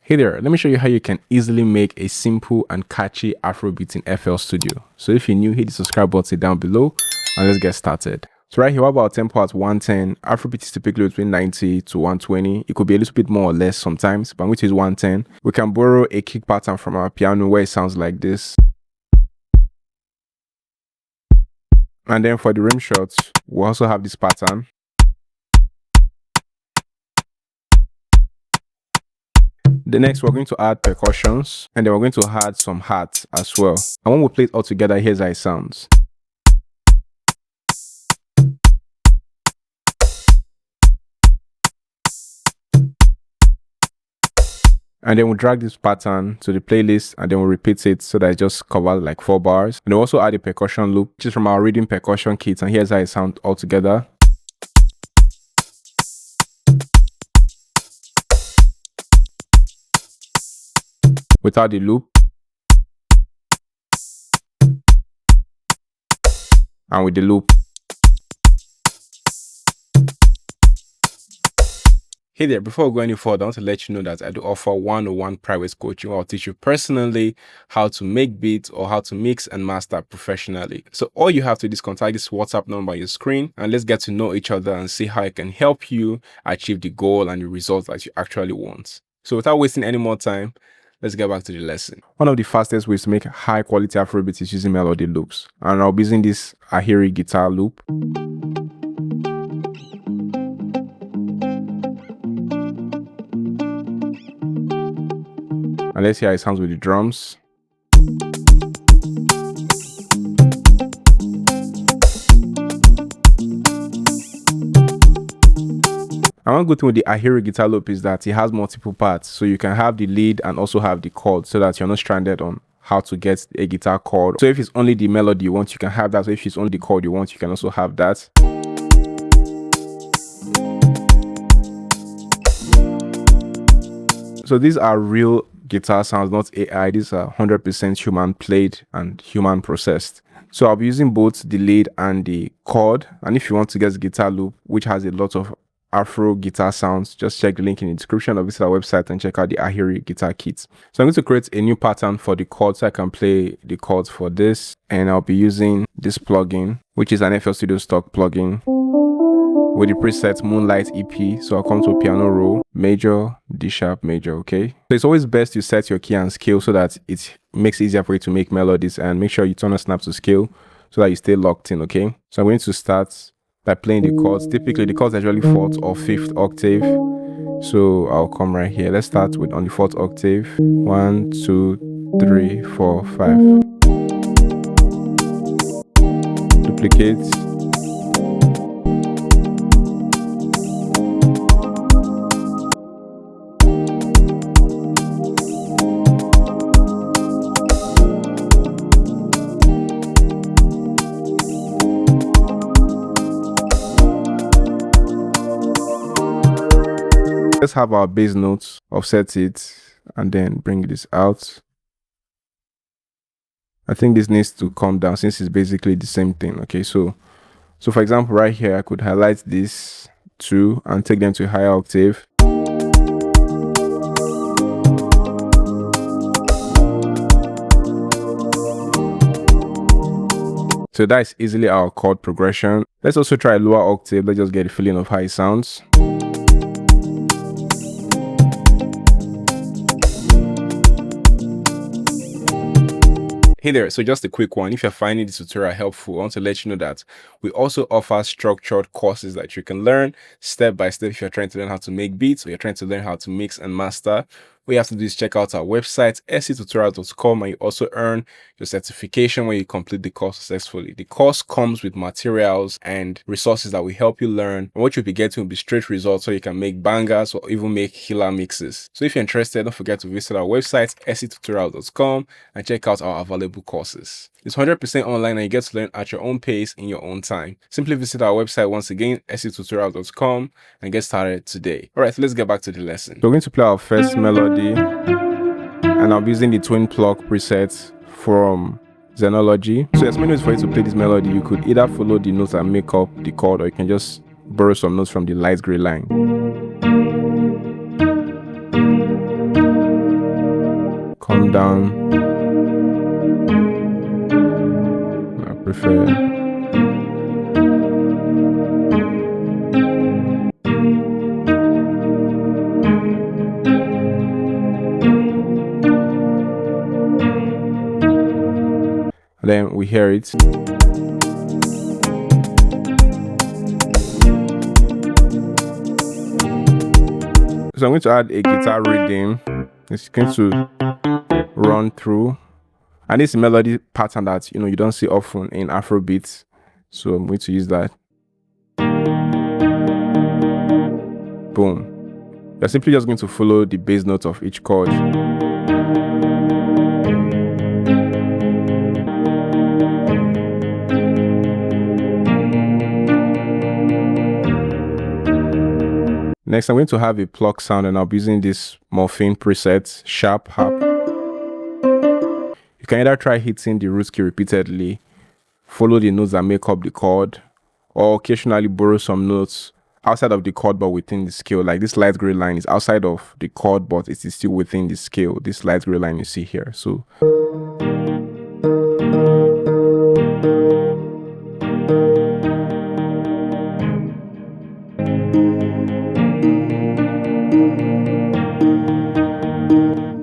Hey there, let me show you how you can easily make a simple and catchy Afrobeat in FL Studio. So if you're new, hit the subscribe button down below and let's get started. So right here, what about tempo at 110? Afrobeat is typically between 90 to 120. It could be a little bit more or less sometimes, but which is 110. We can borrow a kick pattern from our piano where it sounds like this. And then for the rim shots, we also have this pattern. The next, we're going to add percussions, and then we're going to add some hats as well. And when we play it all together, here's how it sounds. And then we'll drag this pattern to the playlist and then we'll repeat it so that it just covers like 4 bars. And we'll also add a percussion loop, which is from our rhythm percussion kit. And here's how it sounds all together. Without the loop. And with the loop. Hey there, before we go any further, I want to let you know that I do offer one-on-one private coaching where I'll teach you personally how to make beats or how to mix and master professionally. So all you have to do is contact this WhatsApp number on your screen and let's get to know each other and see how I can help you achieve the goal and the results that you actually want. So without wasting any more time, let's get back to the lesson. One of the fastest ways to make high quality Afrobeats is using melody loops. And I'll be using this Ahiri guitar loop. And let's see how it sounds with the drums. And one good thing with the Ahiri guitar loop is that it has multiple parts. So you can have the lead and also have the chord so that you're not stranded on how to get a guitar chord. So if it's only the melody you want, you can have that. So if it's only the chord you want, you can also have that. So these are real guitar sounds, not AI. These are 100% human played and human processed. So I'll be using both the lead and the chord. And if you want to get the guitar loop, which has a lot of Afro guitar sounds, just check the link in the description or visit our website and check out the Ahiri guitar kit. So I'm going to create a new pattern for the chord so I can play the chords for this. And I'll be using this plugin, which is an FL Studio stock plugin with the preset Moonlight EP. So I'll come to piano roll, major, D sharp, major, okay? So it's always best to set your key and scale so that it makes it easier for you to make melodies, and make sure you turn on snap to scale so that you stay locked in, okay? So I'm going to start by playing the chords. Typically the chords are usually 4th or 5th octave. So I'll come right here. Let's start with on the 4th octave. 1, 2, 3, 4, 5. Duplicate. Let's have our bass notes, offset it, and then bring this out. I think this needs to come down since it's basically the same thing. Okay, so for example, right here, I could highlight this 2 and take them to a higher octave. So that is easily our chord progression. Let's also try a lower octave. Let's just get a feeling of how it sounds. Hey there, so just a quick one. If you're finding this tutorial helpful, I want to let you know that we also offer structured courses that you can learn step by step if you're trying to learn how to make beats or you're trying to learn how to mix and master. What you have to do is check out our website, sctutorial.com, and you also earn your certification when you complete the course successfully. The course comes with materials and resources that will help you learn, and what you'll be getting will be straight results so you can make bangers or even make killer mixes. So if you're interested, don't forget to visit our website, sctutorial.com, and check out our available courses. It's 100% online and you get to learn at your own pace in your own time. Simply visit our website once again, sctutorial.com, and get started today. All right, so let's get back to the lesson. So we're going to play our first melody, and I'll be using the twin pluck preset from Xenology. So there's many ways for you to play this melody. You could either follow the notes and make up the chord, or you can just borrow some notes from the light gray line. come down. I prefer. Then we hear it. So I'm going to add a guitar rhythm. It's going to run through, and this melody pattern that you don't see often in Afrobeat. So I'm going to use that. Boom. You're simply just going to follow the bass note of each chord. Next, I'm going to have a pluck sound, and I'll be using this morphine preset, sharp, harp. You can either try hitting the root key repeatedly, follow the notes that make up the chord, or occasionally borrow some notes outside of the chord but within the scale. Like this light gray line is outside of the chord but it is still within the scale. This light gray line you see here. So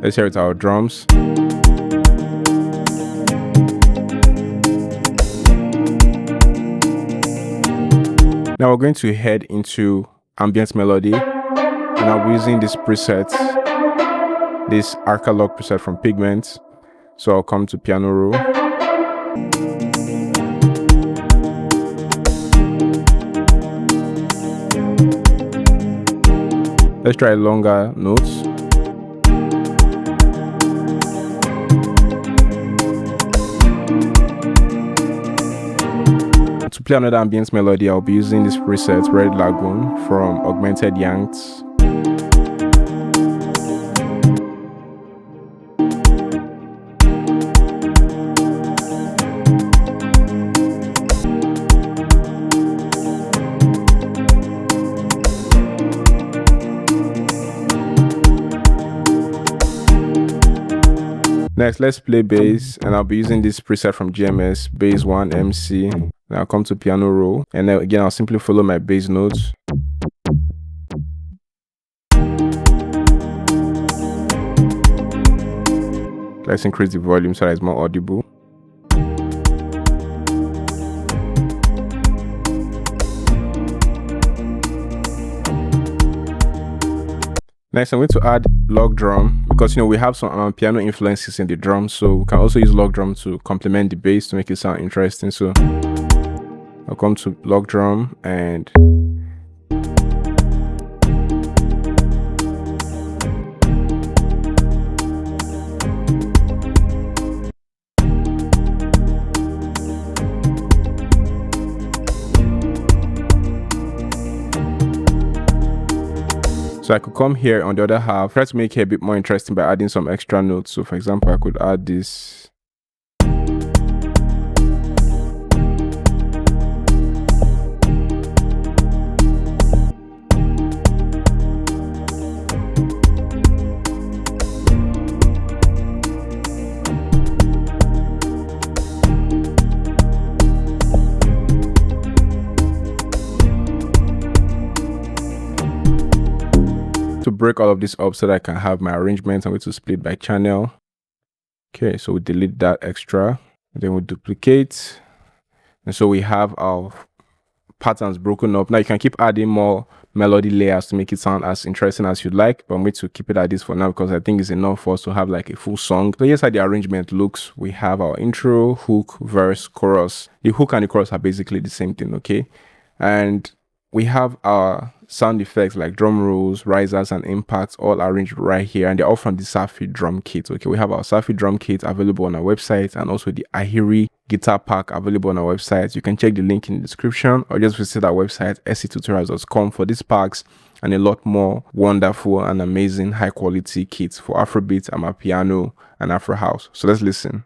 let's hear it, our drums. Now we're going to head into ambient melody, and I'll be using this preset, this Arcalog preset from Pigment. So I'll come to piano roll. Let's try longer notes. To play another ambient melody, I'll be using this preset, Red Lagoon from Augmented Yanks. Next, let's play bass, and I'll be using this preset from GMS, Bass 1 MC. Now I'll come to piano roll, and then again I'll simply follow my bass notes. Let's increase the volume so that it's more audible. Next, I'm going to add log drum because we have some piano influences in the drum, so we can also use log drum to complement the bass to make it sound interesting. So I'll come to log drum and so I could come here on the other half, try to make it a bit more interesting by adding some extra notes. So for example, I could add this. To break all of this up so that I can have my arrangement, I'm going to split by channel. Okay, so we delete that extra, and then we duplicate, and so we have our patterns broken up. Now you can keep adding more melody layers to make it sound as interesting as you'd like, but I'm going to keep it at this for now because I think it's enough for us to have like a full song. So here's how the arrangement looks. We have our intro, hook, verse, chorus. The hook and the chorus are basically the same thing, okay? And we have our sound effects like drum rolls, risers, and impacts all arranged right here, and they're all from the Safi drum kit. Okay, we have our Safi drum kit available on our website, and also the Ahiri guitar pack available on our website. You can check the link in the description or just visit our website sctutorials.com for these packs and a lot more wonderful and amazing high quality kits for Afrobeat, amapiano, and Afro house. So let's listen.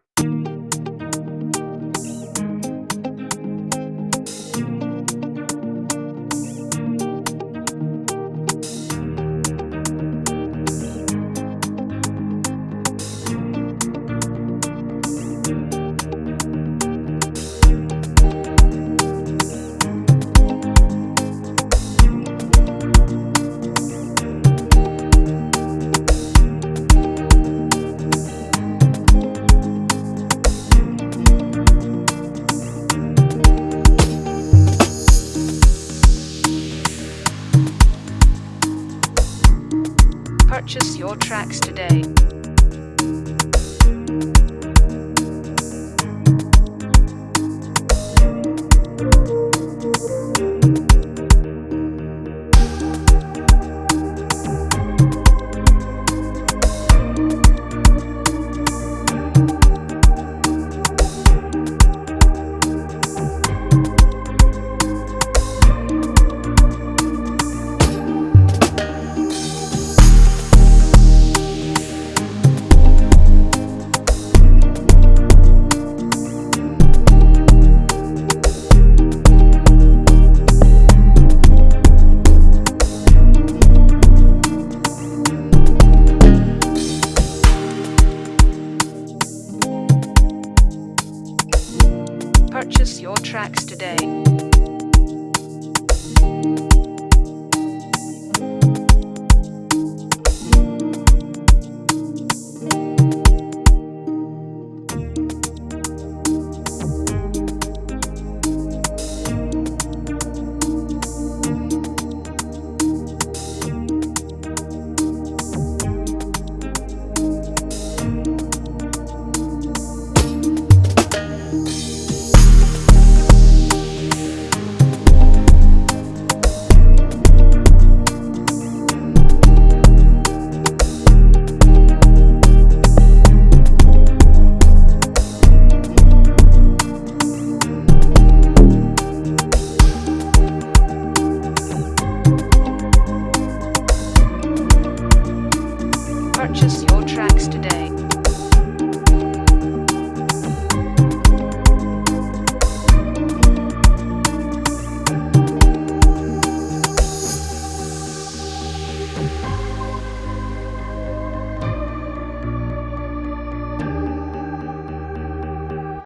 day.